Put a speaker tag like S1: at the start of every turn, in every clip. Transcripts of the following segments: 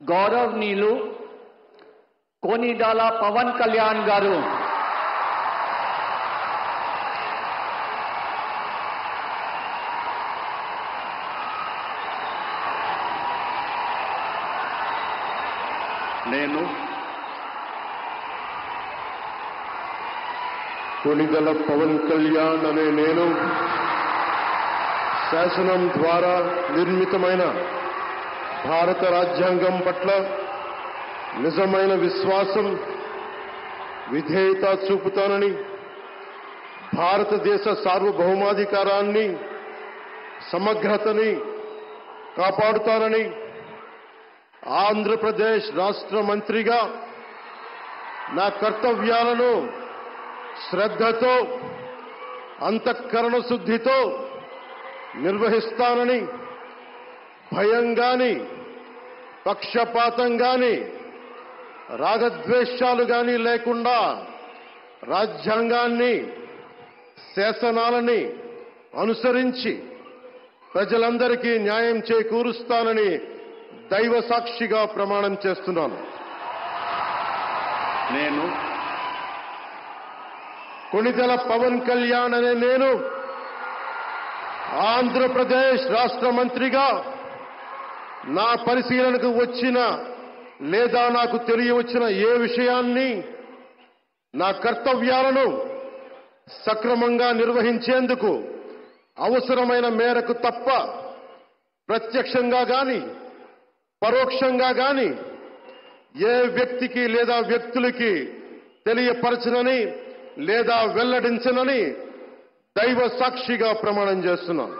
S1: గౌరవనీయులు కోనిడాల పవన్ కళ్యాణ్ గారు
S2: నేను కొనిదల పవన్ కళ్యాణ్ అనే నేను శాసనం ద్వారా నిర్మితమైన భారత రాజ్యాంగం పట్ల నిజమైన విశ్వాసం విధేయత చూపుతానని భారతదేశ సార్వభౌమాధికారాన్ని సమగ్రతని కాపాడుతానని ఆంధ్రప్రదేశ్ రాష్ట్ర మంత్రిగా నా కర్తవ్యాలను శ్రద్ధతో అంతఃకరణ శుద్ధితో నిర్వహిస్తానని భయం గాని పక్షపాతం గాని రాగద్వేషాలు గాని లేకుండా రాజ్యాంగాన్ని శాసనాలని అనుసరించి ప్రజలందరికీ న్యాయం చేకూరుస్తానని దైవ సాక్షిగా ప్రమాణం చేస్తున్నాను. నేను కొనిదెల పవన్ కళ్యాణ్ అనే నేను ఆంధ్రప్రదేశ్ రాష్ట్ర మంత్రిగా నా పరిశీలనకు వచ్చిన లేదా నాకు తెలియవచ్చిన ఏ విషయాన్ని నా కర్తవ్యాలను సక్రమంగా నిర్వహించేందుకు అవసరమైన మేరకు తప్ప ప్రత్యక్షంగా గాని పరోక్షంగా గాని ఏ వ్యక్తికి లేదా వ్యక్తులకి తెలియపరచనని లేదా వెల్లడించనని దైవ సాక్షిగా ప్రమాణం చేస్తున్నాను.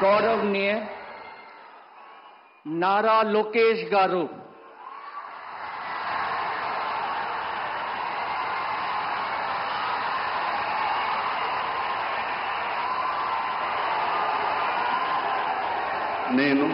S1: గౌరవనీయ నారా లోకేష్ గారు
S2: నేను